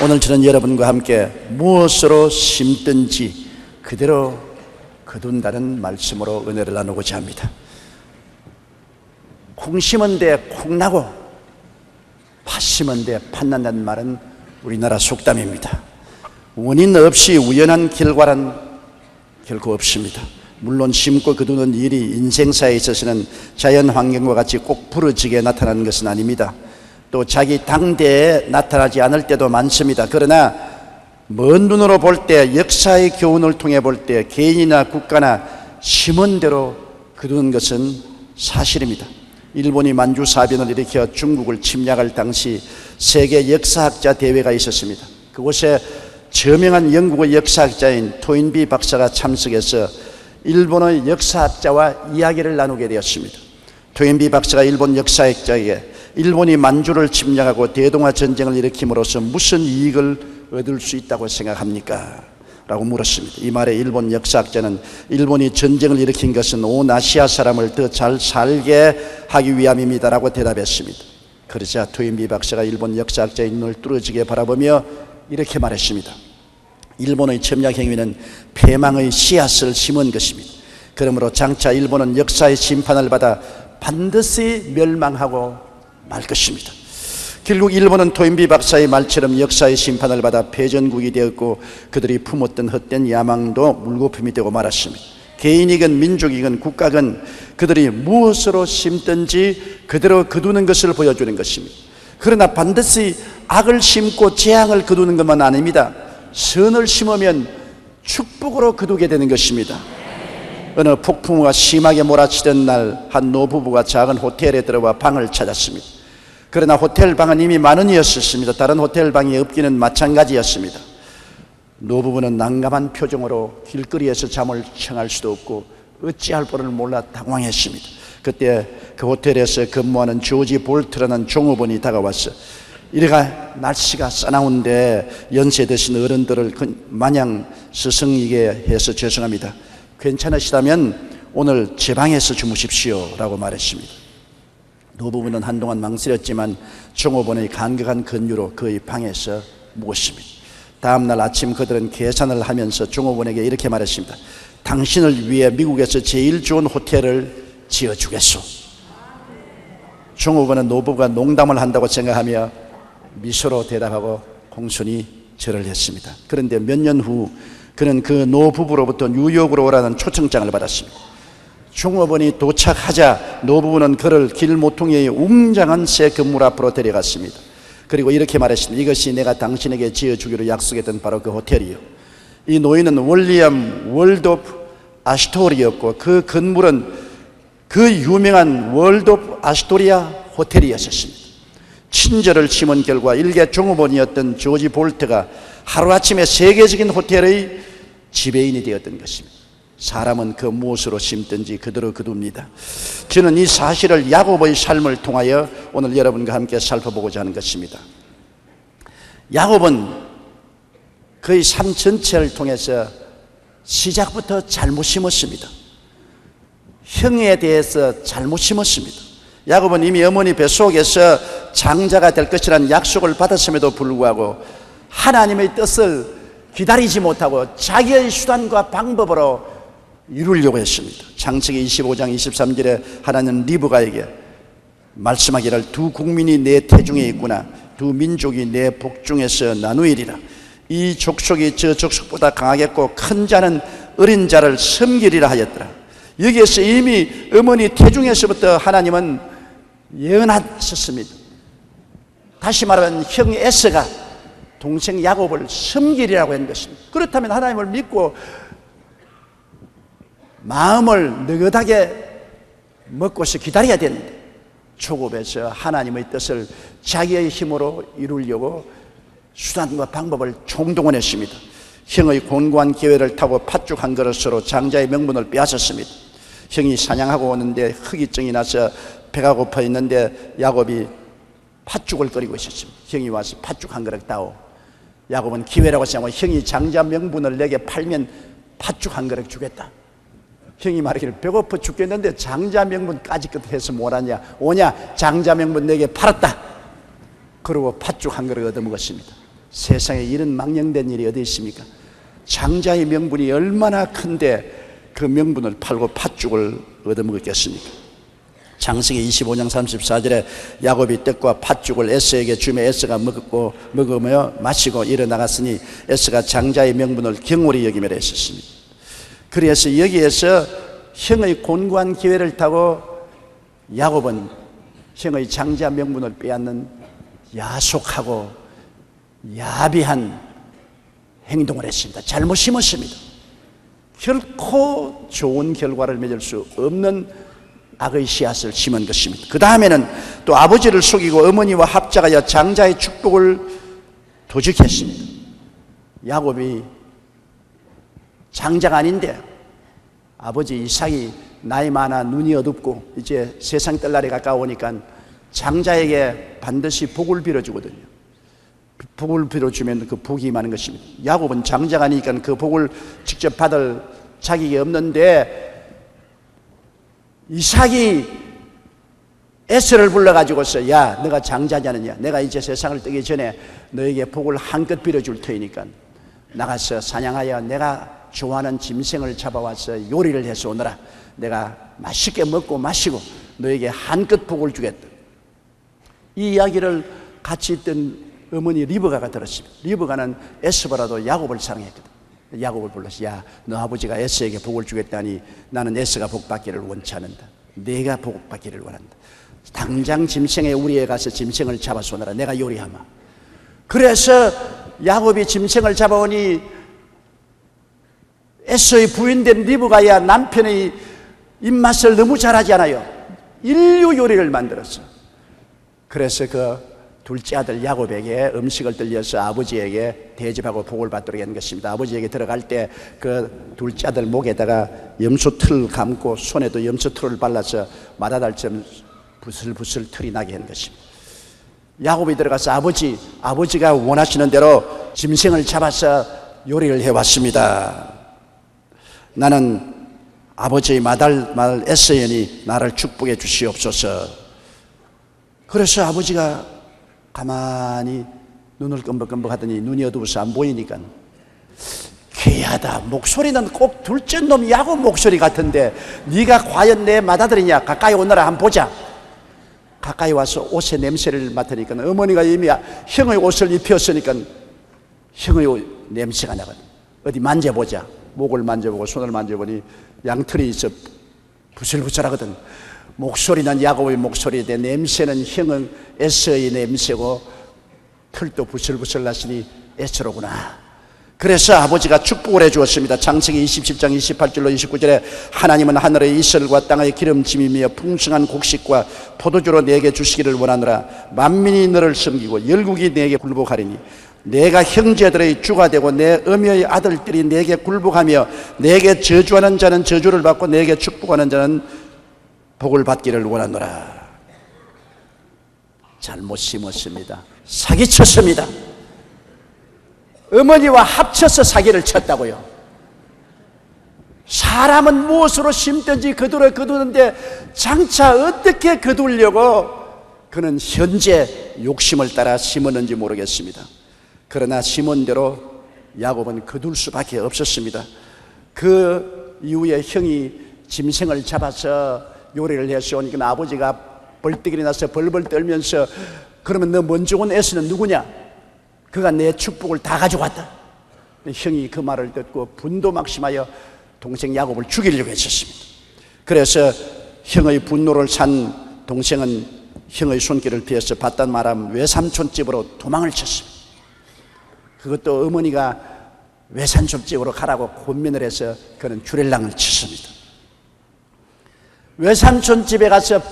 오늘 저는 여러분과 함께 무엇으로 심든지 그대로 거둔다는 말씀으로 은혜를 나누고자 합니다. 콩 심은 데 콩 나고 팥 심은 데 팥 난다는 말은 우리나라 속담입니다. 원인 없이 우연한 결과란 결코 없습니다. 물론 심고 거두는 일이 인생사에 있어서는 자연 환경과 같이 꼭 부러지게 나타나는 것은 아닙니다. 또 자기 당대에 나타나지 않을 때도 많습니다. 그러나 먼 눈으로 볼 때, 역사의 교훈을 통해 볼 때 개인이나 국가나 심은 대로 거두는 것은 사실입니다. 일본이 만주사변을 일으켜 중국을 침략할 당시 세계 역사학자 대회가 있었습니다. 그곳에 저명한 영국의 역사학자인 토인비 박사가 참석해서 일본의 역사학자와 이야기를 나누게 되었습니다. 토인비 박사가 일본 역사학자에게 일본이 만주를 침략하고 대동아 전쟁을 일으킴으로써 무슨 이익을 얻을 수 있다고 생각합니까? 라고 물었습니다. 이 말에 일본 역사학자는 일본이 전쟁을 일으킨 것은 온 아시아 사람을 더 잘 살게 하기 위함입니다 라고 대답했습니다. 그러자 토인비 박사가 일본 역사학자의 눈을 뚫어지게 바라보며 이렇게 말했습니다. 일본의 침략 행위는 패망의 씨앗을 심은 것입니다. 그러므로 장차 일본은 역사의 심판을 받아 반드시 멸망하고 말 것입니다. 결국 일본은 토인비 박사의 말처럼 역사의 심판을 받아 패전국이 되었고 그들이 품었던 헛된 야망도 물거품이 되고 말았습니다. 개인이건 민족이건 국가건 그들이 무엇으로 심든지 그대로 거두는 것을 보여주는 것입니다. 그러나 반드시 악을 심고 재앙을 거두는 것만 아닙니다. 선을 심으면 축복으로 거두게 되는 것입니다. 어느 폭풍우가 심하게 몰아치던 날 한 노부부가 작은 호텔에 들어와 방을 찾았습니다. 그러나 호텔 방은 이미 만원이었습니다. 다른 호텔 방이 없기는 마찬가지였습니다. 노부부는 난감한 표정으로 길거리에서 잠을 청할 수도 없고 어찌할 바를 몰라 당황했습니다. 그때 그 호텔에서 근무하는 조지 볼트라는 종업원이 다가와서 이래가 날씨가 싸나운데 연세 드신 어른들을 마냥 스승이게 해서 죄송합니다. 괜찮으시다면 오늘 제 방에서 주무십시오 라고 말했습니다. 노부부는 한동안 망설였지만 종업원의 간격한 권유로 그의 방에서 묵었습니다. 다음날 아침 그들은 계산을 하면서 종업원에게 이렇게 말했습니다. 당신을 위해 미국에서 제일 좋은 호텔을 지어주겠소. 종업원은 노부부가 농담을 한다고 생각하며 미소로 대답하고 공손히 절을 했습니다. 그런데 몇 년 후 그는 그 노부부로부터 뉴욕으로 오라는 초청장을 받았습니다. 종업원이 도착하자 노부부는 그를 길 모퉁이의 웅장한 새 건물 앞으로 데려갔습니다. 그리고 이렇게 말했습니다. 이것이 내가 당신에게 지어주기로 약속했던 바로 그 호텔이요. 이 노인은 윌리엄 월도프 아스토리였고 그 건물은 그 유명한 월도프 아스토리아 호텔이었습니다. 친절을 심은 결과 일개 종업원이었던 조지 볼트가 하루아침에 세계적인 호텔의 지배인이 되었던 것입니다. 사람은 그 무엇으로 심든지 그대로 거둡니다. 저는 이 사실을 야곱의 삶을 통하여 오늘 여러분과 함께 살펴보고자 하는 것입니다. 야곱은 그의 삶 전체를 통해서 시작부터 잘못 심었습니다. 형에 대해서 잘못 심었습니다. 야곱은 이미 어머니 뱃속에서 장자가 될 것이라는 약속을 받았음에도 불구하고 하나님의 뜻을 기다리지 못하고 자기의 수단과 방법으로 이루려고 했습니다. 창세기 25장 23절에 하나님은 리브가에게 말씀하기를 두 국민이 내 태중에 있구나. 두 민족이 내 복중에서 나누이리라. 이 족속이 저 족속보다 강하겠고 큰 자는 어린 자를 섬기리라 하였더라. 여기에서 이미 어머니 태중에서부터 하나님은 예언하셨습니다. 다시 말하면 형 에서가 동생 야곱을 섬기리라고 한 것입니다. 그렇다면 하나님을 믿고 마음을 느긋하게 먹고서 기다려야 되는데 초급에서 하나님의 뜻을 자기의 힘으로 이루려고 수단과 방법을 총동원했습니다. 형의 곤고한 기회를 타고 팥죽 한 그릇으로 장자의 명분을 빼앗았습니다. 형이 사냥하고 오는데 허기증이 나서 배가 고파 있는데 야곱이 팥죽을 끓이고 있었습니다. 형이 와서 팥죽 한 그릇 따오. 야곱은 기회라고 생각하고 형이 장자 명분을 내게 팔면 팥죽 한 그릇 주겠다. 형이 말하기를 배고파 죽겠는데 장자 명분까지 끝해서 뭐하냐 오냐 장자 명분 내게 팔았다. 그러고 팥죽 한 그릇 얻어먹었습니다. 세상에 이런 망령된 일이 어디 있습니까? 장자의 명분이 얼마나 큰데 그 명분을 팔고 팥죽을 얻어먹었겠습니까? 창세기 25장 34절에 야곱이 떡과 팥죽을 에서에게 주며 에서가 먹으며 마시고 일어나갔으니 에서가 장자의 명분을 경홀히 여기며 했었습니다. 그래서 여기에서 형의 곤고한 기회를 타고 야곱은 형의 장자 명분을 빼앗는 야속하고 야비한 행동을 했습니다. 잘못 심었습니다. 결코 좋은 결과를 맺을 수 없는 악의 씨앗을 심은 것입니다. 그 다음에는 또 아버지를 속이고 어머니와 합작하여 장자의 축복을 도적했습니다. 야곱이 장자가 아닌데 아버지 이삭이 나이 많아 눈이 어둡고 이제 세상 뜰 날이 가까우니까 장자에게 반드시 복을 빌어주거든요. 복을 빌어주면 그 복이 많은 것입니다. 야곱은 장자가 아니니까 그 복을 직접 받을 자격이 없는데 이삭이 에서를 불러가지고서 야 너가 장자지 않느냐, 내가 이제 세상을 뜨기 전에 너에게 복을 한껏 빌어줄 테니까 나가서 사냥하여 내가 좋아하는 짐승을 잡아와서 요리를 해서 오너라. 내가 맛있게 먹고 마시고 너에게 한껏 복을 주겠다. 이 이야기를 같이 있던 어머니 리브가가 들었습니다. 리브가는 에서보다도 야곱을 사랑했거든. 야곱을 불러서 야 너 아버지가 에서에게 복을 주겠다니 나는 에서가 복 받기를 원치 않는다. 내가 복 받기를 원한다. 당장 짐승의 우리에 가서 짐승을 잡아서 오너라. 내가 요리하마. 그래서 야곱이 짐승을 잡아오니 에서의 부인된 리브가야 남편의 입맛을 너무 잘하지 않아요. 인류 요리를 만들었어. 그래서 그 둘째 아들 야곱에게 음식을 들려서 아버지에게 대접하고 복을 받도록 한 것입니다. 아버지에게 들어갈 때 그 둘째 아들 목에다가 염소틀을 감고 손에도 염소틀을 발라서 마다달처럼 부슬부슬 털이 나게 한 것입니다. 야곱이 들어가서 아버지가 원하시는 대로 짐승을 잡아서 요리를 해왔습니다. 나는 아버지의 맏아들 에서연이 나를 축복해 주시옵소서. 그래서 아버지가 가만히 눈을 끔벅끔벅 하더니 눈이 어두워서 안 보이니까 귀하다. 목소리는 꼭 둘째 놈 야곱 목소리 같은데 네가 과연 내 맏아들이냐? 가까이 오너라 한번 보자. 가까이 와서 옷의 냄새를 맡으니까 어머니가 이미 형의 옷을 입혔으니까 형의 옷 냄새가 나거든. 어디 만져보자. 목을 만져보고 손을 만져보니 양털이 있어 부슬부슬하거든. 목소리는 야곱의 목소리인데 냄새는 형은 에서의 냄새고 털도 부슬부슬 났으니 에서로구나. 그래서 아버지가 축복을 해주었습니다. 창세기 27장 28절로 29절에 하나님은 하늘의 이슬과 땅의 기름짐이며 풍성한 곡식과 포도주로 내게 주시기를 원하노라. 만민이 너를 섬기고 열국이 내게 굴복하리니 내가 형제들의 주가 되고 내 어미의 아들들이 내게 굴복하며 내게 저주하는 자는 저주를 받고 내게 축복하는 자는 복을 받기를 원하노라. 잘못 심었습니다. 사기쳤습니다. 어머니와 합쳐서 사기를 쳤다고요. 사람은 무엇으로 심든지 거두는데 장차 어떻게 거두려고 그는 현재 욕심을 따라 심었는지 모르겠습니다. 그러나 심은 대로 야곱은 거둘 수밖에 없었습니다. 그 이후에 형이 짐승을 잡아서 요리를 해서 오니까 아버지가 벌떡이 나서 벌벌 떨면서 그러면 너 먼저 온 에서는 누구냐? 그가 내 축복을 다 가져갔다. 형이 그 말을 듣고 분도 막심하여 동생 야곱을 죽이려고 했었습니다. 그래서 형의 분노를 산 동생은 형의 손길을 피해서 바단 마람 외삼촌 집으로 도망을 쳤습니다. 그것도 어머니가 외삼촌 집으로 가라고 권면을 해서 그는 주렐랑을 쳤습니다. 외삼촌 집에 가서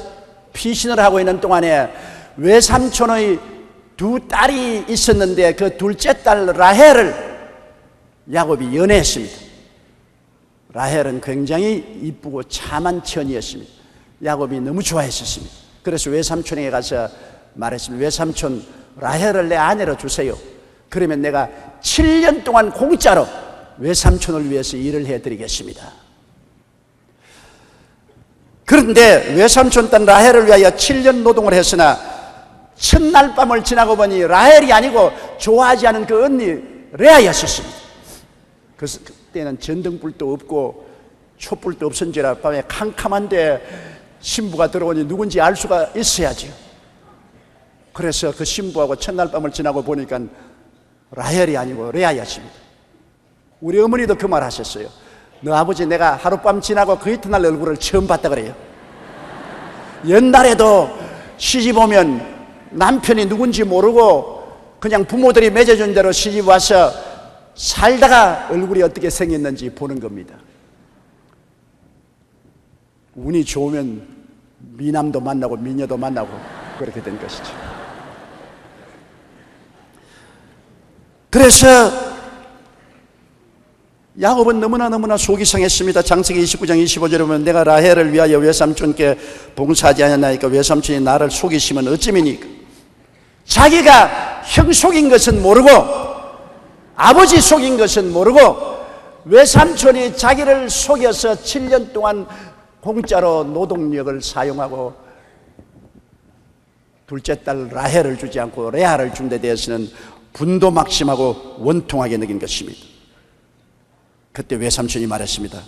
피신을 하고 있는 동안에 외삼촌의 두 딸이 있었는데 그 둘째 딸 라헬을 야곱이 연애했습니다. 라헬은 굉장히 이쁘고 참한 처녀였습니다. 야곱이 너무 좋아했었습니다. 그래서 외삼촌에게 가서 말했습니다. 외삼촌 라헬을 내 아내로 주세요. 그러면 내가 7년 동안 공짜로 외삼촌을 위해서 일을 해드리겠습니다. 그런데 외삼촌 딸 라헬을 위하여 7년 노동을 했으나 첫날 밤을 지나고 보니 라헬이 아니고 좋아하지 않은 그 언니 레아였었습니다. 그때는 전등불도 없고 촛불도 없은지라 밤에 캄캄한데 신부가 들어오니 누군지 알 수가 있어야죠. 그래서 그 신부하고 첫날 밤을 지나고 보니까 라헬이 아니고 레아였습니다. 우리 어머니도 그 말 하셨어요. 너 아버지 내가 하룻밤 지나고 그 이튿날 얼굴을 처음 봤다 그래요. 옛날에도 시집 오면 남편이 누군지 모르고 그냥 부모들이 맺어준 대로 시집 와서 살다가 얼굴이 어떻게 생겼는지 보는 겁니다. 운이 좋으면 미남도 만나고 미녀도 만나고 그렇게 된 것이죠. 그래서 야곱은 너무나 속이 상했습니다. 창세기 29장 25절에 보면 내가 라헬을 위하여 외삼촌께 봉사하지 않았나이까 외삼촌이 나를 속이시면 어찌미니까. 자기가 형 속인 것은 모르고 아버지 속인 것은 모르고 외삼촌이 자기를 속여서 7년 동안 공짜로 노동력을 사용하고 둘째 딸 라헬을 주지 않고 레아를 준 데 대해서는 분도 막심하고 원통하게 느낀 것입니다. 그때 외삼촌이 말했습니다.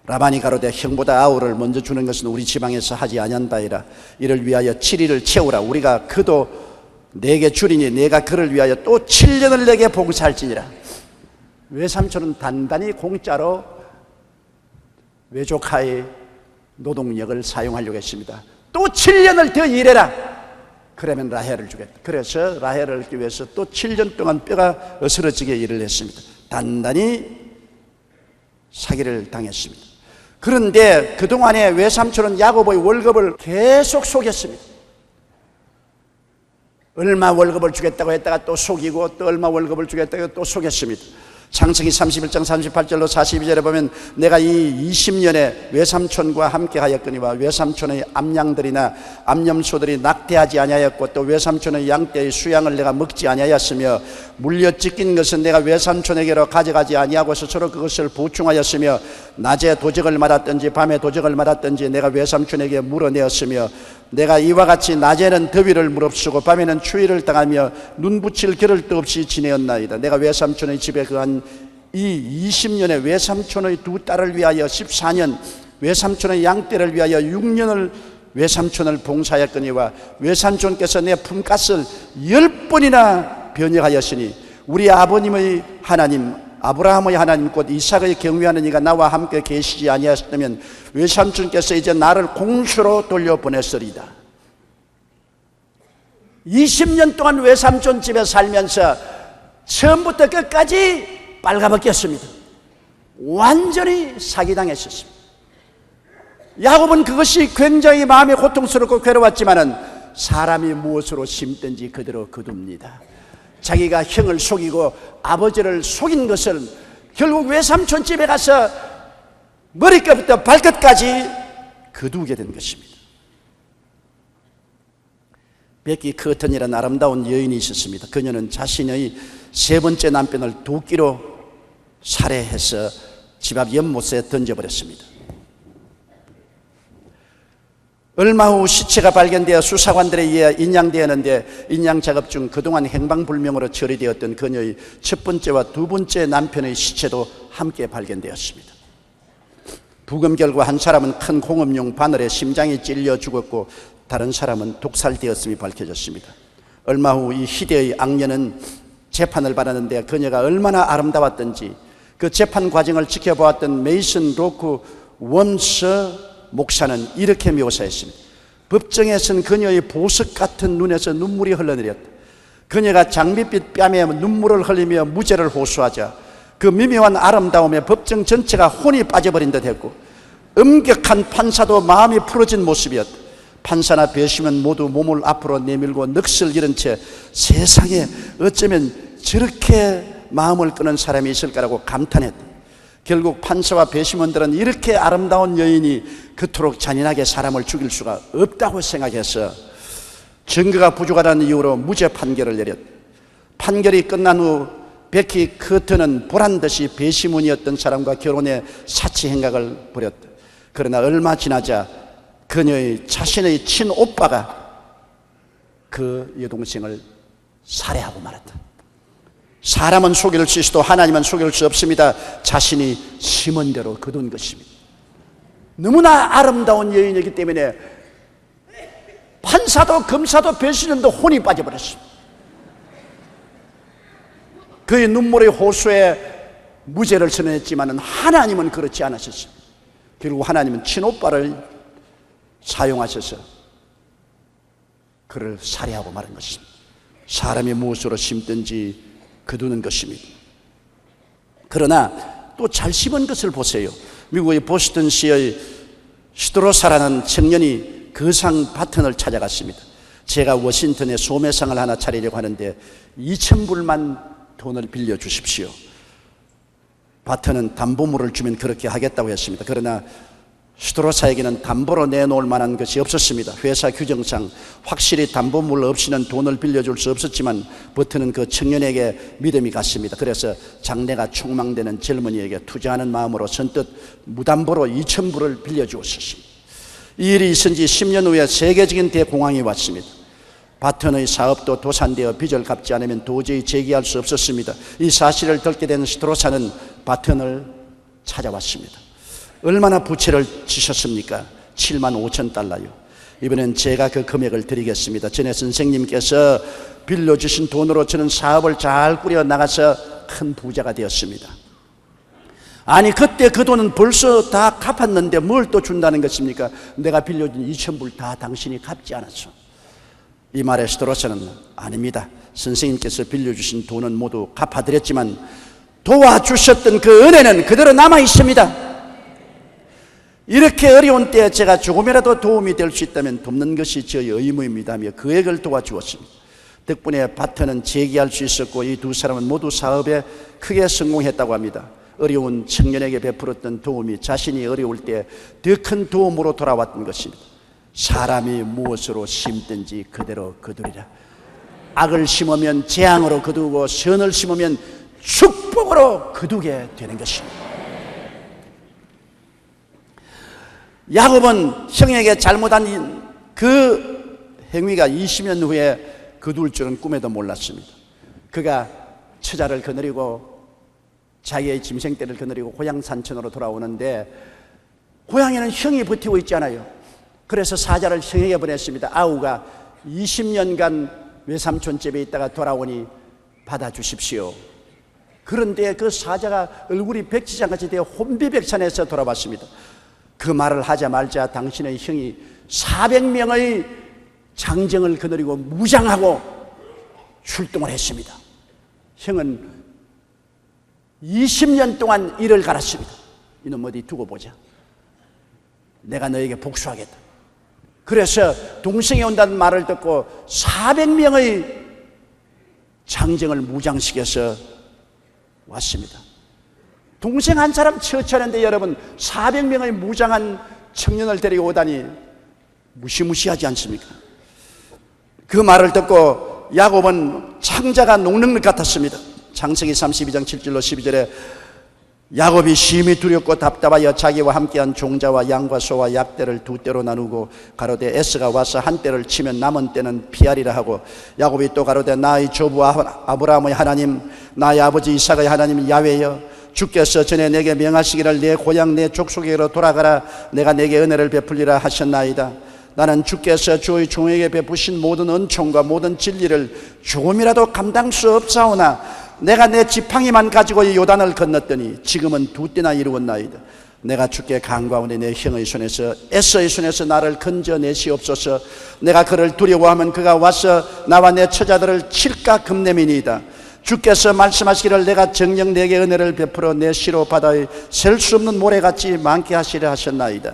라반이 가로되 형보다 아우를 먼저 주는 것은 우리 지방에서 하지 아니한다이라. 이를 위하여 7일을 채우라. 우리가 그도 내게 주리니 내가 그를 위하여 또 7년을 내게 봉사할지니라. 외삼촌은 단단히 공짜로 외조카의 노동력을 사용하려고 했습니다. 또 7년을 더 일해라. 그러면 라헬을 주겠다. 그래서 라헬을 얻기 위해서 또 7년 동안 뼈가 으스러지게 일을 했습니다. 단단히 사기를 당했습니다. 그런데 그동안에 외삼촌은 야곱의 월급을 계속 속였습니다. 얼마 월급을 주겠다고 했다가 또 속이고 또 얼마 월급을 주겠다고 또 속였습니다. 창세기 31장 38절로 42절에 보면 내가 이 20년에 외삼촌과 함께 하였거니와 외삼촌의 암양들이나 암염소들이 낙태하지 아니하였고 또 외삼촌의 양떼의 수양을 내가 먹지 아니하였으며 물려 찢긴 것은 내가 외삼촌에게로 가져가지 아니하고서 서로 그것을 보충하였으며 낮에 도적을 맞았든지 밤에 도적을 맞았든지 내가 외삼촌에게 물어내었으며 내가 이와 같이 낮에는 더위를 무릅쓰고 밤에는 추위를 당하며 눈 붙일 겨를도 없이 지내었나이다. 내가 외삼촌의 집에 거한 이 20년에 외삼촌의 두 딸을 위하여 14년, 외삼촌의 양떼를 위하여 6년을 외삼촌을 봉사하였거니와 외삼촌께서 내 품값을 10번이나 변역하였으니 우리 아버님의 하나님 아브라함의 하나님 곧 이삭의 경외하는 이가 나와 함께 계시지 아니하셨다면 외삼촌께서 이제 나를 공수로 돌려보냈으리다. 20년 동안 외삼촌 집에 살면서 처음부터 끝까지 빨가벗겼습니다. 완전히 사기당했었습니다. 야곱은 그것이 굉장히 마음이 고통스럽고 괴로웠지만은 사람이 무엇으로 심든지 그대로 거둡니다. 자기가 형을 속이고 아버지를 속인 것은 결국 외삼촌 집에 가서 머리끝부터 발끝까지 거두게 된 것입니다. 베키 커튼이라는 아름다운 여인이 있었습니다. 그녀는 자신의 세 번째 남편을 도끼로 살해해서 집 앞 연못에 던져버렸습니다. 얼마 후 시체가 발견되어 수사관들에 의해 인양되었는데 인양 작업 중 그동안 행방불명으로 처리되었던 그녀의 첫 번째와 두 번째 남편의 시체도 함께 발견되었습니다. 부검 결과 한 사람은 큰 공업용 바늘에 심장이 찔려 죽었고 다른 사람은 독살되었음이 밝혀졌습니다. 얼마 후 이 희대의 악녀는 재판을 받았는데 그녀가 얼마나 아름다웠던지 그 재판 과정을 지켜보았던 메이슨 로크 웜서 목사는 이렇게 묘사했습니다. 법정에선 그녀의 보석 같은 눈에서 눈물이 흘러내렸다. 그녀가 장밋빛 뺨에 눈물을 흘리며 무죄를 호소하자 그 미묘한 아름다움에 법정 전체가 혼이 빠져버린 듯 했고 엄격한 판사도 마음이 풀어진 모습이었다. 판사나 배심은 모두 몸을 앞으로 내밀고 넋을 잃은 채 세상에 어쩌면 저렇게 마음을 끄는 사람이 있을까라고 감탄했다. 결국 판사와 배심원들은 이렇게 아름다운 여인이 그토록 잔인하게 사람을 죽일 수가 없다고 생각해서 증거가 부족하다는 이유로 무죄 판결을 내렸다. 판결이 끝난 후 베키 커튼은 보란듯이 배심원이었던 사람과 결혼해 사치 행각을 벌였다. 그러나 얼마 지나자 그녀의 자신의 친오빠가 그 여동생을 살해하고 말았다. 사람은 속일 수 있어도 하나님은 속일 수 없습니다. 자신이 심은 대로 거둔 것입니다. 너무나 아름다운 여인이기 때문에 판사도 검사도 배신원도 혼이 빠져버렸습니다. 그의 눈물의 호수에 무죄를 선언했지만 하나님은 그렇지 않으셨습니다. 결국 하나님은 친오빠를 사용하셔서 그를 살해하고 마는 것입니다. 사람이 무엇으로 심든지 거두는 것입니다. 그러나 또 잘 심은 것을 보세요. 미국의 보스턴시의 시드로사라는 청년이 거상 바튼을 찾아갔습니다. 제가 워싱턴에 소매상을 하나 차리려고 하는데 2,000불만 돈을 빌려주십시오. 바튼은 담보물을 주면 그렇게 하겠다고 했습니다. 그러나 시드로사에게는 담보로 내놓을 만한 것이 없었습니다. 회사 규정상 확실히 담보물 없이는 돈을 빌려줄 수 없었지만 버튼은 그 청년에게 믿음이 갔습니다. 그래서 장래가 촉망되는 젊은이에게 투자하는 마음으로 선뜻 무담보로 2,000불을 빌려주었습니다. 이 일이 있은 지 10년 후에 세계적인 대공황이 왔습니다. 바튼의 사업도 도산되어 빚을 갚지 않으면 도저히 재기할 수 없었습니다. 이 사실을 듣게 된 시드로사는 바튼을 찾아왔습니다. 얼마나 부채를 지셨습니까? 75,000달러요. 이번엔 제가 그 금액을 드리겠습니다. 전에 선생님께서 빌려주신 돈으로 저는 사업을 잘 꾸려 나가서 큰 부자가 되었습니다. 아니 그때 그 돈은 벌써 다 갚았는데 뭘 또 준다는 것입니까? 내가 빌려준 2,000불 다 당신이 갚지 않았어. 이 말에 시드로사는 아닙니다. 선생님께서 빌려주신 돈은 모두 갚아드렸지만 도와주셨던 그 은혜는 그대로 남아있습니다. 이렇게 어려운 때에 제가 조금이라도 도움이 될 수 있다면 돕는 것이 저의 의무입니다 하며 그에게 도와주었습니다. 덕분에 바튼은 재기할 수 있었고 이 두 사람은 모두 사업에 크게 성공했다고 합니다. 어려운 청년에게 베풀었던 도움이 자신이 어려울 때 더 큰 도움으로 돌아왔던 것입니다. 사람이 무엇으로 심든지 그대로 거두리라. 악을 심으면 재앙으로 거두고 선을 심으면 축복으로 거두게 되는 것입니다. 야곱은 형에게 잘못한 그 행위가 20년 후에 거둘 줄은 꿈에도 몰랐습니다. 그가 처자를 거느리고 자기의 짐승떼를 거느리고 고향 산천으로 돌아오는데 고향에는 형이 버티고 있잖아요. 그래서 사자를 형에게 보냈습니다. 아우가 20년간 외삼촌 집에 있다가 돌아오니 받아주십시오. 그런데 그 사자가 얼굴이 백지장같이 되어 혼비백산해서 돌아왔습니다. 그 말을 하자마자 당신의 형이 400명의 장정을 거느리고 무장하고 출동을 했습니다. 형은 20년 동안 이를 갈았습니다. 이놈 어디 두고 보자. 내가 너에게 복수하겠다. 그래서 동생이 온다는 말을 듣고 400명의 장정을 무장시켜서 왔습니다. 동생 한 사람 처치하는데 여러분 400명의 무장한 청년을 데리고 오다니 무시무시하지 않습니까? 그 말을 듣고 야곱은 창자가 녹는 것 같았습니다. 창세기 32장 7절로 12절에 야곱이 심히 두렵고 답답하여 자기와 함께한 종자와 양과 소와 약대를 두 떼로 나누고 가로되 에스가 와서 한 떼를 치면 남은 떼는 피하리라 하고 야곱이 또 가로되 나의 조부 아브라함의 하나님 나의 아버지 이삭의 하나님 야훼여 주께서 전에 내게 명하시기를 내 고향 내 족속에게로 돌아가라 내가 내게 은혜를 베풀리라 하셨나이다. 나는 주께서 주의 종에게 베푸신 모든 은총과 모든 진리를 조금이라도 감당 수 없사오나 내가 내 지팡이만 가지고 이 요단을 건넜더니 지금은 두 떼나 이루었나이다. 내가 주께 간구하오니 내 형의 손에서 에서의 손에서 나를 건져내시옵소서. 내가 그를 두려워하면 그가 와서 나와 내 처자들을 칠까 겁내미니이다. 주께서 말씀하시기를 내가 정녕 내게 은혜를 베풀어 내 시로 바다에 셀 수 없는 모래같이 많게 하시려 하셨나이다.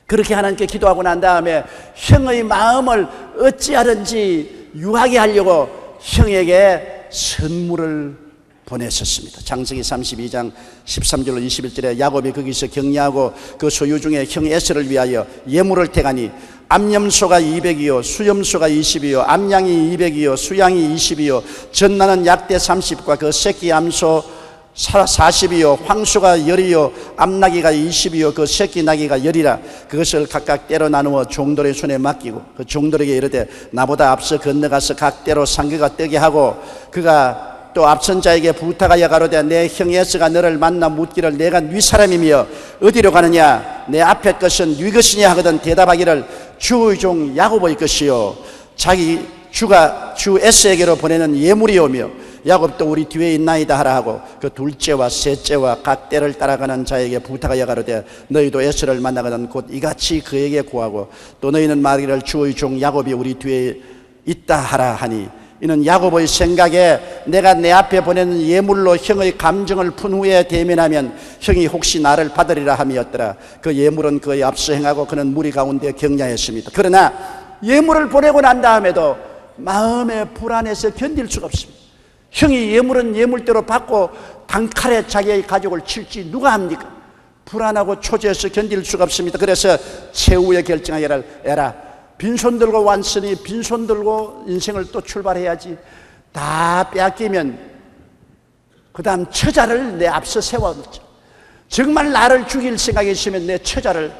그렇게 하나님께 기도하고 난 다음에 형의 마음을 어찌하든지 유하게 하려고 형에게 선물을 보냈었습니다. 창세기 32장 13절로 21절에 야곱이 거기서 격려하고 그 소유 중에 형 에서를 위하여 예물을 태가니 암염소가 200이요 수염소가 20이요 암양이 200이요 수양이 20이요 전나는 약대 30과 그 새끼 암소 40이요 황소가 10이요 암나귀가 20이요 그 새끼 나귀가 10이라 그것을 각각 떼로 나누어 종들의 손에 맡기고 그 종들에게 이르되 나보다 앞서 건너가서 각 떼로 상거가 뜨게 하고 그가 또 앞선 자에게 부탁하여 가로되 내 형 에서가 너를 만나 묻기를 내가 네 사람이며 어디로 가느냐 내 앞에 것은 네 것이냐 하거든 대답하기를 주의 종 야곱의 것이요 자기 주가 주 에서에게로 보내는 예물이오며 야곱도 우리 뒤에 있나이다 하라 하고 그 둘째와 셋째와 각 때를 따라가는 자에게 부탁하여 가로되 너희도 에서를 만나거든 곧 이같이 그에게 구하고 또 너희는 말하기를 주의 종 야곱이 우리 뒤에 있다 하라 하니 이는 야곱의 생각에 내가 내 앞에 보내는 예물로 형의 감정을 푼 후에 대면하면 형이 혹시 나를 받으리라 함이었더라. 그 예물은 그의 앞서 행하고 그는 무리 가운데 경야했습니다. 그러나 예물을 보내고 난 다음에도 마음의 불안해서 견딜 수가 없습니다. 형이 예물은 예물대로 받고 단칼에 자기의 가족을 칠지 누가 합니까? 불안하고 초조해서 견딜 수가 없습니다. 그래서 최후의 결정하기를 에라 빈손 들고 왔으니 빈손 들고 인생을 또 출발해야지. 다 빼앗기면 그 다음 처자를 내 앞서 세워놓자. 정말 나를 죽일 생각이 있으면 내 처자를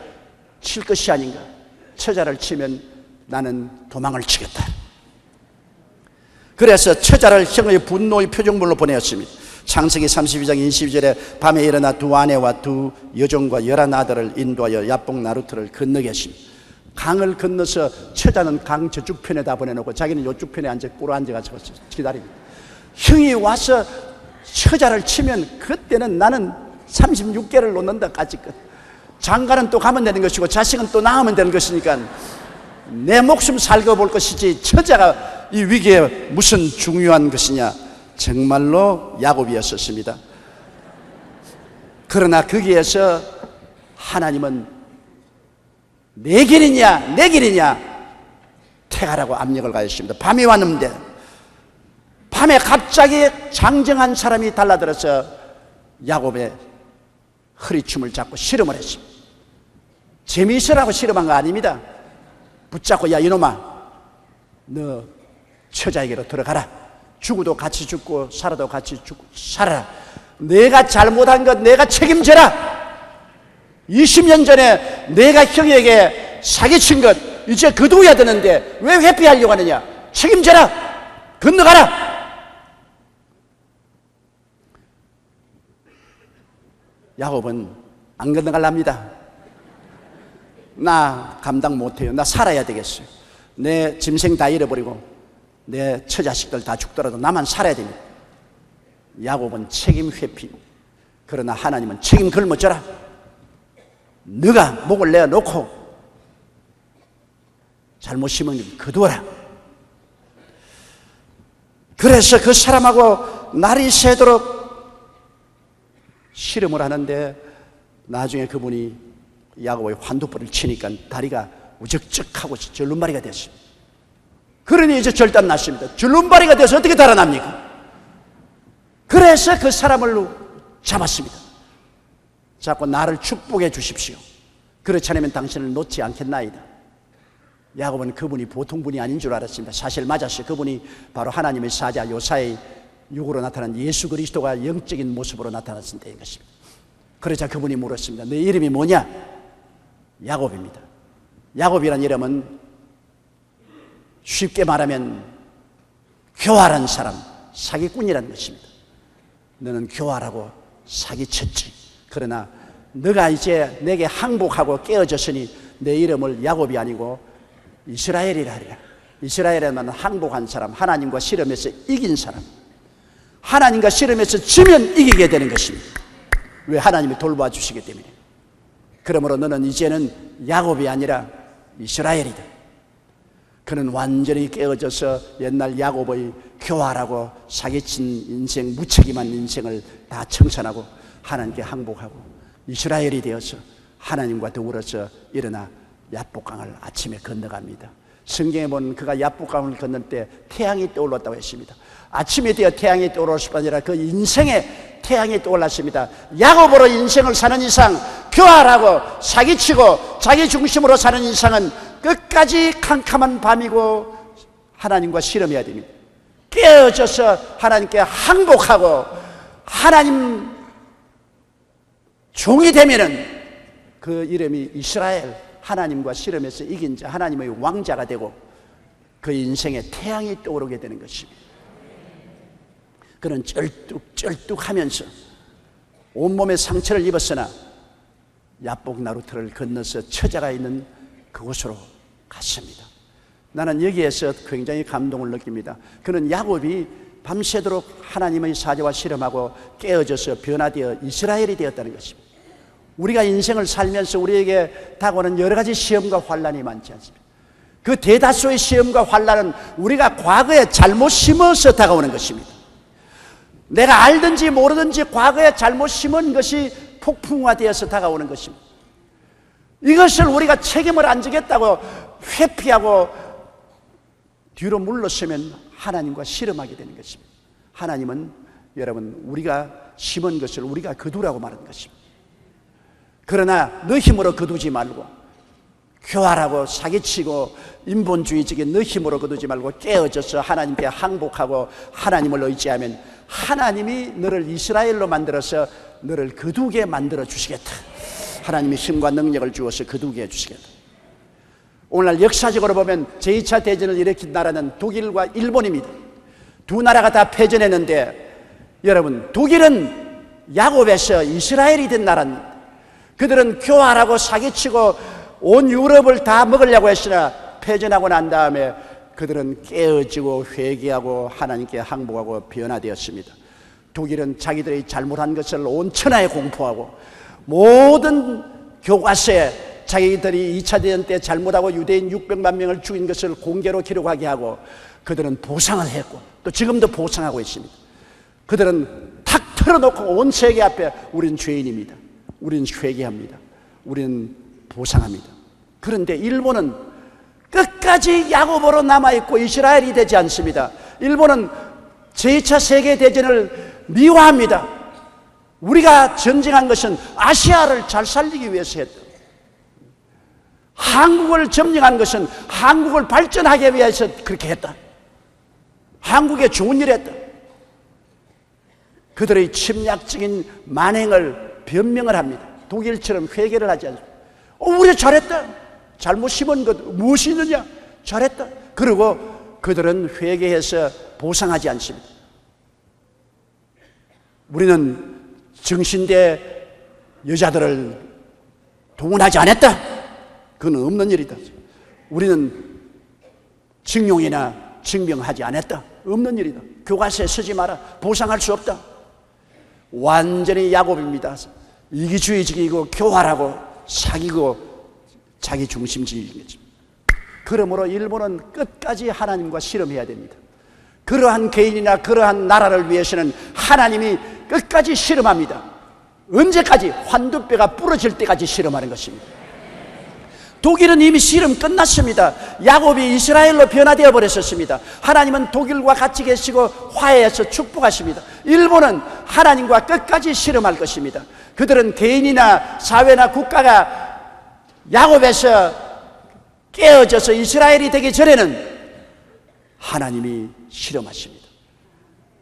칠 것이 아닌가. 처자를 치면 나는 도망을 치겠다. 그래서 처자를 형의 분노의 표정물로 보내었습니다. 창세기 32장 22절에 밤에 일어나 두 아내와 두 여종과 11 아들을 인도하여 야복 나루트를 건너게 했습니다. 강을 건너서 처자는 강 저쪽 편에다 보내놓고 자기는 이쪽 편에 앉아 꿇어 앉아가지고 기다립니다. 형이 와서 처자를 치면 그때는 나는 36개를 놓는다까지 끝. 장가는 또 가면 되는 것이고 자식은 또 낳으면 되는 것이니까 내 목숨 살고 볼 것이지 처자가 이 위기에 무슨 중요한 것이냐. 정말로 야곱이었었습니다. 그러나 거기에서 하나님은 내 길이냐 내 길이냐 택하라고 압력을 가했습니다. 밤이 왔는데 밤에 갑자기 장정한 사람이 달라들어서 야곱의 허리춤을 잡고 씨름을 했습니다. 재미있으라고 씨름한 거 아닙니다. 붙잡고 야 이놈아 너 처자에게로 들어가라. 죽어도 같이 죽고 살아도 같이 죽고 살아라. 내가 잘못한 것 내가 책임져라. 20년 전에 내가 형에게 사기친 것 이제 거두어야 되는데 왜 회피하려고 하느냐. 책임져라. 건너가라. 야곱은 안 건너가랍니다. 나 감당 못해요. 나 살아야 되겠어요. 내 짐승 다 잃어버리고 내 처자식들 다 죽더라도 나만 살아야 됩니다. 야곱은 책임 회피. 그러나 하나님은 책임 걸머져라. 너가 목을 내어놓고 잘못 심은 거두어라. 그래서 그 사람하고 날이 새도록 씨름을 하는데 나중에 그분이 야곱의 환두불을 치니까 다리가 우적적하고 절름발이가 됐습니다. 그러니 이제 절단 났습니다. 줄눈발이가 돼서 어떻게 달아납니까? 그래서 그 사람을 잡았습니다. 자꾸 나를 축복해 주십시오. 그렇지 않으면 당신을 놓지 않겠나이다. 야곱은 그분이 보통 분이 아닌 줄 알았습니다. 사실 맞았어요. 그분이 바로 하나님의 사자 요사의 육으로 나타난 예수 그리스도가 영적인 모습으로 나타났을 때인 것입니다. 그러자 그분이 물었습니다. 내 이름이 뭐냐? 야곱입니다. 야곱이라는 이름은 쉽게 말하면 교활한 사람, 사기꾼이라는 것입니다. 너는 교활하고 사기쳤지. 그러나 너가 이제 내게 항복하고 깨어졌으니 내 이름을 야곱이 아니고 이스라엘이라 하리라. 이스라엘에만 항복한 사람, 하나님과 씨름해서 이긴 사람. 하나님과 씨름해서 지면 이기게 되는 것입니다. 왜? 하나님이 돌봐주시기 때문에. 그러므로 너는 이제는 야곱이 아니라 이스라엘이다. 그는 완전히 깨어져서 옛날 야곱의 교활하고 사기친 인생, 무책임한 인생을 다 청산하고 하나님께 항복하고 이스라엘이 되어서 하나님과 더불어서 일어나 야복강을 아침에 건너갑니다. 성경에 보면 그가 야복강을 건널 때 태양이 떠올랐다고 했습니다. 아침이 되어 태양이 떠오를 뿐 아니라 그 인생에 태양이 떠올랐습니다. 야곱으로 인생을 사는 이상, 교활하고 사기치고 자기 중심으로 사는 이상은 끝까지 캄캄한 밤이고 하나님과 씨름해야 됩니다. 깨어져서 하나님께 항복하고 하나님 종이 되면은 그 이름이 이스라엘, 하나님과 씨름해서 이긴 자, 하나님의 왕자가 되고 그 인생에 태양이 떠오르게 되는 것입니다. 그는 쩔뚝쩔뚝하면서 온몸에 상처를 입었으나 야복 나루터를 건너서 처자가 있는 그곳으로 갔습니다. 나는 여기에서 굉장히 감동을 느낍니다. 그는 야곱이 밤새도록 하나님의 사자와 씨름하고 깨어져서 변화되어 이스라엘이 되었다는 것입니다. 우리가 인생을 살면서 우리에게 다가오는 여러 가지 시험과 환난이 많지 않습니까? 그 대다수의 시험과 환난은 우리가 과거에 잘못 심어서 다가오는 것입니다. 내가 알든지 모르든지 과거에 잘못 심은 것이 폭풍화되어서 다가오는 것입니다. 이것을 우리가 책임을 안 지겠다고 회피하고 뒤로 물러서면 하나님과 씨름하게 되는 것입니다. 하나님은 여러분 우리가 심은 것을 우리가 거두라고 말하는 것입니다. 그러나 너 힘으로 거두지 말고 교활하고 사기치고 인본주의적인 너 힘으로 거두지 말고 깨어져서 하나님께 항복하고 하나님을 의지하면 하나님이 너를 이스라엘로 만들어서 너를 거두게 만들어 주시겠다. 하나님이 힘과 능력을 주어서 거두게 해주시겠다. 오늘날 역사적으로 보면 제2차 대전을 일으킨 나라는 독일과 일본입니다. 두 나라가 다 패전했는데 여러분 독일은 야곱에서 이스라엘이 된 나라입니다. 그들은 교활하고 사기치고 온 유럽을 다 먹으려고 했으나 패전하고 난 다음에 그들은 깨어지고 회개하고 하나님께 항복하고 변화되었습니다. 독일은 자기들이 잘못한 것을 온 천하에 공포하고 모든 교과서에 자기들이 2차 대전 때 잘못하고 유대인 600만 명을 죽인 것을 공개로 기록하게 하고 그들은 보상을 했고 또 지금도 보상하고 있습니다. 그들은 탁 털어놓고 온 세계 앞에 우리는 죄인입니다. 우리는 회개합니다. 우리는 보상합니다. 그런데 일본은 끝까지 야곱으로 남아있고 이스라엘이 되지 않습니다. 일본은 제2차 세계대전을 미화합니다. 우리가 전쟁한 것은 아시아를 잘 살리기 위해서 했다. 한국을 점령한 것은 한국을 발전하기 위해서 그렇게 했다. 한국에 좋은 일을 했다. 그들의 침략적인 만행을 변명을 합니다. 독일처럼 회개를 하지 않습니다. 우리가 잘했다. 잘못 심은 것 무엇이 있느냐? 잘했다. 그리고 그들은 회개해서 보상하지 않습니다. 우리는 정신대 여자들을 동원하지 않았다. 그건 없는 일이다. 우리는 징용이나 징병하지 않았다. 없는 일이다. 교과서에 쓰지 마라. 보상할 수 없다. 완전히 야곱입니다. 이기주의적이고 교활하고 사기고 자기 중심주의인 거죠. 그러므로 일본은 끝까지 하나님과 씨름해야 됩니다. 그러한 개인이나 그러한 나라를 위해서는 하나님이 끝까지 씨름합니다. 언제까지? 환두뼈가 부러질 때까지 씨름하는 것입니다. 독일은 이미 씨름 끝났습니다. 야곱이 이스라엘로 변화되어 버렸었습니다. 하나님은 독일과 같이 계시고 화해해서 축복하십니다. 일본은 하나님과 끝까지 씨름할 것입니다. 그들은 개인이나 사회나 국가가 야곱에서 깨어져서 이스라엘이 되기 전에는 하나님이 실험하십니다.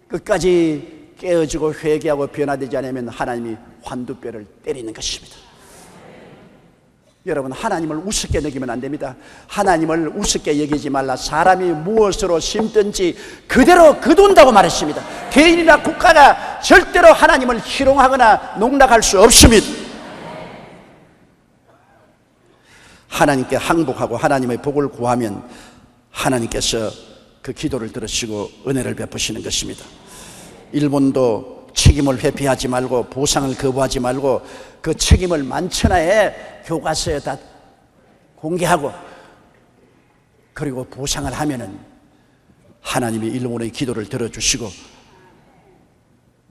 끝까지 깨어지고 회개하고 변화되지 않으면 하나님이 환두뼈를 때리는 것입니다. 여러분, 하나님을 우습게 여기면 안 됩니다. 하나님을 우습게 여기지 말라. 사람이 무엇으로 심든지 그대로 거둔다고 말했습니다. 개인이나 국가가 절대로 하나님을 희롱하거나 농락할 수 없습니다. 하나님께 항복하고 하나님의 복을 구하면 하나님께서 그 기도를 들으시고 은혜를 베푸시는 것입니다. 일본도 책임을 회피하지 말고 보상을 거부하지 말고 그 책임을 만천하에 교과서에 다 공개하고 그리고 보상을 하면은 하나님이 일본의 기도를 들어주시고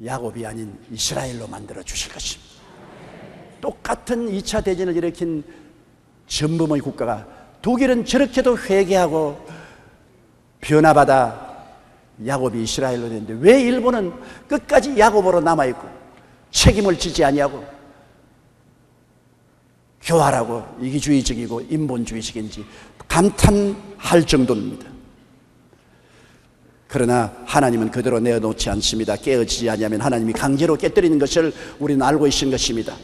야곱이 아닌 이스라엘로 만들어 주실 것입니다. 똑같은 2차 대전을 일으킨 전범의 국가가 독일은 저렇게도 회개하고 변화받아 야곱이 이스라엘로 됐는데 왜 일본은 끝까지 야곱으로 남아있고 책임을 지지 아니하고 교활하고 이기주의적이고 인본주의적인지 감탄할 정도입니다. 그러나 하나님은 그대로 내어놓지 않습니다. 깨어지지 아니하면 하나님이 강제로 깨뜨리는 것을 우리는 알고 있는 것입니다.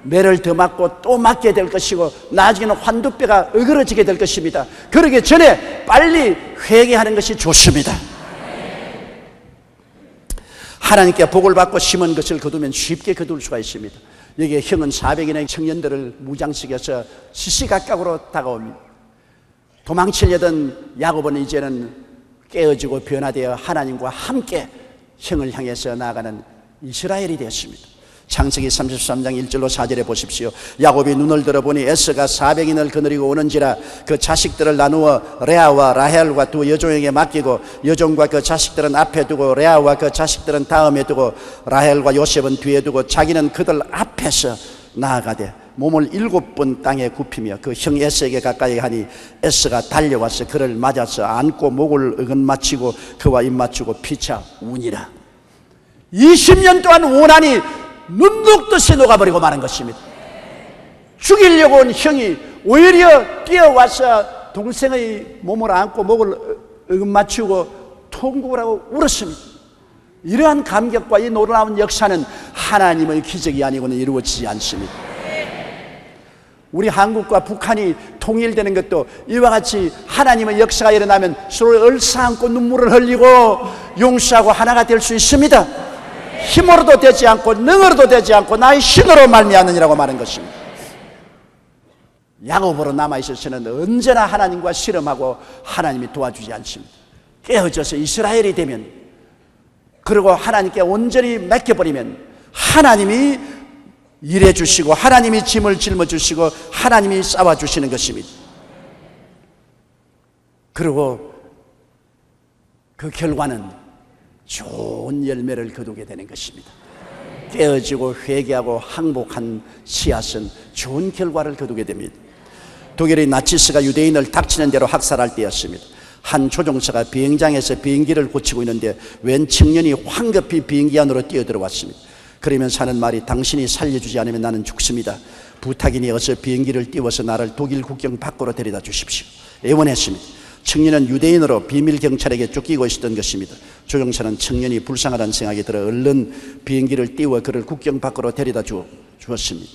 매를 더 맞고 또 맞게 될 것이고 나중에는 환두뼈가 어그러지게 될 것입니다. 그러기 전에 빨리 회개하는 것이 좋습니다. 하나님께 복을 받고 심은 것을 거두면 쉽게 거둘 수가 있습니다. 여기에 형은 400인의 청년들을 무장시켜서 시시각각으로 다가옵니다. 도망치려던 야곱은 이제는 깨어지고 변화되어 하나님과 함께 형을 향해서 나아가는 이스라엘이 되었습니다. 창세기 33장 1절로 4절에 보십시오. 야곱이 눈을 들어보니 에서가 400인을 거느리고 오는지라 그 자식들을 나누어 레아와 라헬과 두 여종에게 맡기고 여종과 그 자식들은 앞에 두고 레아와 그 자식들은 다음에 두고 라헬과 요셉은 뒤에 두고 자기는 그들 앞에서 나아가되 몸을 7번 땅에 굽히며 그 형 에서에게 가까이 하니 에서가 달려와서 그를 맞아서 안고 목을 어긋맞히고 그와 입맞추고 피차 우니라. 20년 동안 원한이 눈 녹듯이 녹아버리고 마는 것입니다. 죽이려고 온 형이 오히려 뛰어와서 동생의 몸을 안고 목을 어긋맞추고 통곡을 하고 울었습니다. 이러한 감격과 이 놀라운 역사는 하나님의 기적이 아니고는 이루어지지 않습니다. 우리 한국과 북한이 통일되는 것도 이와 같이 하나님의 역사가 일어나면 서로 얼싸안고 눈물을 흘리고 용서하고 하나가 될 수 있습니다. 힘으로도 되지 않고 능으로도 되지 않고 나의 신으로 말미암느니라고 말한 것입니다. 야곱으로 남아있어서는 언제나 하나님과 씨름하고 하나님이 도와주지 않습니다. 깨어져서 이스라엘이 되면, 그리고 하나님께 온전히 맡겨버리면 하나님이 일해주시고 하나님이 짐을 짊어주시고 하나님이 싸워주시는 것입니다. 그리고 그 결과는 좋은 열매를 거두게 되는 것입니다. 깨어지고 회개하고 항복한 씨앗은 좋은 결과를 거두게 됩니다. 독일의 나치스가 유대인을 닥치는 대로 학살할 때였습니다. 한 조종사가 비행장에서 비행기를 고치고 있는데 웬 청년이 황급히 비행기 안으로 뛰어들어왔습니다. 그러면서 하는 말이, 당신이 살려주지 않으면 나는 죽습니다. 부탁이니 어서 비행기를 띄워서 나를 독일 국경 밖으로 데려다 주십시오. 애원했습니다. 청년은 유대인으로 비밀 경찰에게 쫓기고 있었던 것입니다. 조종사는 청년이 불쌍하다는 생각이 들어 얼른 비행기를 띄워 그를 국경 밖으로 데려다 주었습니다.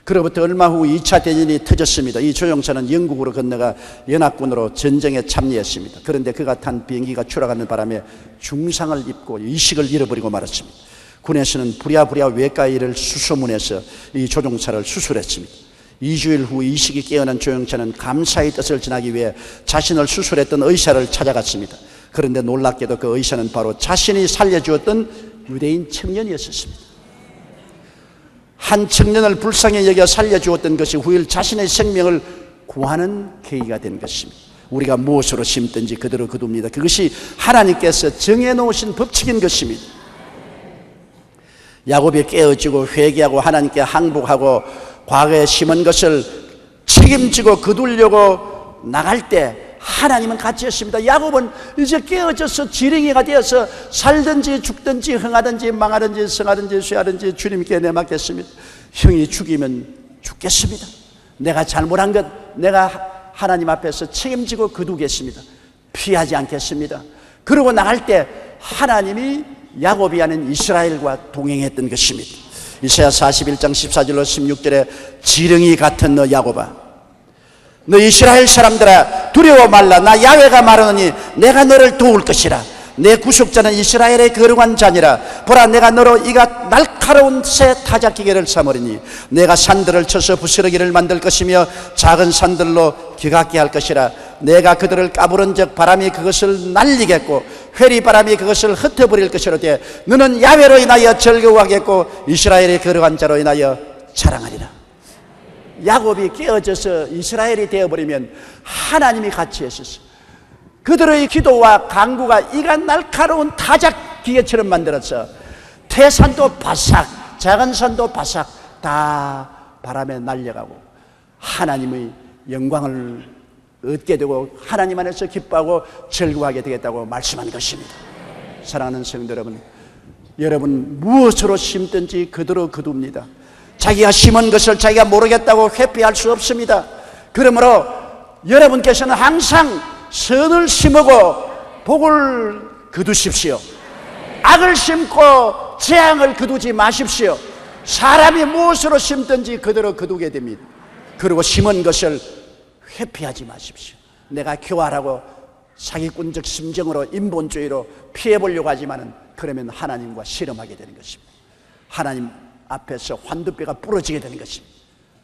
그로부터 얼마 후 2차 대전이 터졌습니다. 이 조종사는 영국으로 건너가 연합군으로 전쟁에 참여했습니다. 그런데 그가 탄 비행기가 추락하는 바람에 중상을 입고 의식을 잃어버리고 말았습니다. 군에서는 부랴부랴 외과의를 수소문해서 이 조종사를 수술했습니다. 2주일 후 의식이 깨어난 조종사는 감사의 뜻을 전하기 위해 자신을 수술했던 의사를 찾아갔습니다. 그런데 놀랍게도 그 의사는 바로 자신이 살려주었던 유대인 청년이었습니다. 한 청년을 불쌍히 여겨 살려주었던 것이 후일 자신의 생명을 구하는 계기가 된 것입니다. 우리가 무엇으로 심든지 그대로 거둡니다. 그것이 하나님께서 정해놓으신 법칙인 것입니다. 야곱이 깨어지고 회개하고 하나님께 항복하고 과거에 심은 것을 책임지고 거두려고 나갈 때 하나님은 같이 했습니다. 야곱은 이제 깨어져서 지렁이가 되어서 살든지 죽든지 흥하든지 망하든지 성하든지 쇠하든지 주님께 내맡겠습니다. 형이 죽이면 죽겠습니다. 내가 잘못한 것 내가 하나님 앞에서 책임지고 거두겠습니다. 피하지 않겠습니다. 그러고 나갈 때 하나님이 야곱이 아닌 이스라엘과 동행했던 것입니다. 이사야 41장 14절로 16절에 지렁이 같은 너 야곱아, 너 이스라엘 사람들아 두려워 말라. 나 야훼가 말하노니 내가 너를 도울 것이라. 내 구속자는 이스라엘의 거룩한 자니라. 보라, 내가 너로 이가 날카로운 새 타작기계를 삼으리니 내가 산들을 쳐서 부스러기를 만들 것이며 작은 산들로 기각게 할 것이라. 내가 그들을 까부른 적 바람이 그것을 날리겠고 회리바람이 그것을 흩어버릴 것이로되 너는 야훼로 인하여 즐거워하겠고 이스라엘의 거룩한 자로 인하여 자랑하리라. 야곱이 깨어져서 이스라엘이 되어버리면 하나님이 같이 했었어요. 그들의 기도와 간구가 이가 날카로운 타작 기계처럼 만들어서 태산도 바삭, 작은 산도 바삭 다 바람에 날려가고 하나님의 영광을 얻게 되고 하나님 안에서 기뻐하고 즐거워하게 되겠다고 말씀한 것입니다. 사랑하는 성도 여러분, 여러분 무엇으로 심든지 그대로 거둡니다. 자기가 심은 것을 자기가 모르겠다고 회피할 수 없습니다. 그러므로 여러분께서는 항상 선을 심고 복을 거두십시오. 악을 심고 재앙을 거두지 마십시오. 사람이 무엇으로 심든지 그대로 거두게 됩니다. 그리고 심은 것을 회피하지 마십시오. 내가 교활하고 사기꾼적 심정으로 인본주의로 피해보려고 하지만은 그러면 하나님과 씨름하게 되는 것입니다. 하나님 앞에서 환두뼈가 부러지게 되는 것입니다.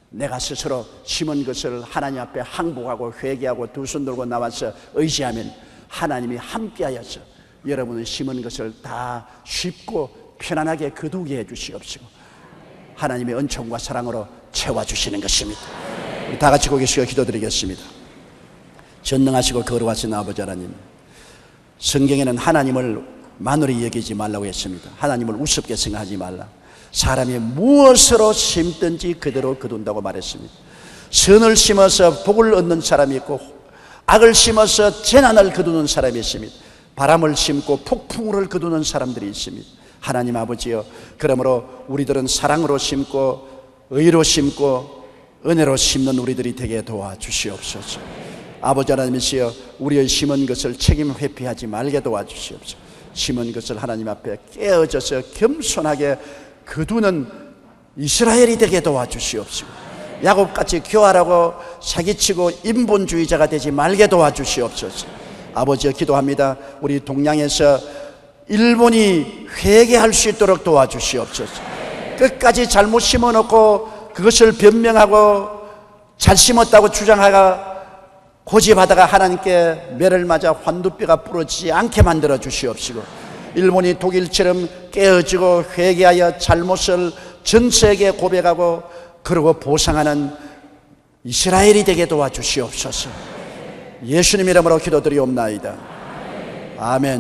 내가 스스로 심은 것을 하나님 앞에 항복하고 회개하고 두 손 들고 나와서 의지하면 하나님이 함께하여서 여러분은 심은 것을 다 쉽고 편안하게 거두게 해주시옵시고 하나님의 은총과 사랑으로 채워주시는 것입니다. 우리 다 같이 고개 숙여 기도드리겠습니다. 전능하시고 거룩하신 아버지 하나님, 성경에는 하나님을 만홀히 여기지 말라고 했습니다. 하나님을 우습게 생각하지 말라. 사람이 무엇으로 심든지 그대로 거둔다고 말했습니다. 선을 심어서 복을 얻는 사람이 있고 악을 심어서 재난을 거두는 사람이 있습니다. 바람을 심고 폭풍우를 거두는 사람들이 있습니다. 하나님 아버지여, 그러므로 우리들은 사랑으로 심고 의로 심고 은혜로 심는 우리들이 되게 도와주시옵소서. 아버지 하나님이시여, 우리의 심은 것을 책임 회피하지 말게 도와주시옵소서. 심은 것을 하나님 앞에 깨어져서 겸손하게 거두는 이스라엘이 되게 도와주시옵시고 야곱같이 교활하고 사기치고 인본주의자가 되지 말게 도와주시옵소서. 아버지여, 기도합니다. 우리 동양에서 일본이 회개할 수 있도록 도와주시옵소서. 끝까지 잘못 심어놓고 그것을 변명하고 잘 심었다고 주장하다가 고집하다가 하나님께 매를 맞아 환두뼈가 부러지지 않게 만들어 주시옵시고 일본이 독일처럼 깨어지고 회개하여 잘못을 전 세계에 고백하고 그러고 보상하는 이스라엘이 되게 도와주시옵소서. 예수님 이름으로 기도드리옵나이다. 아멘.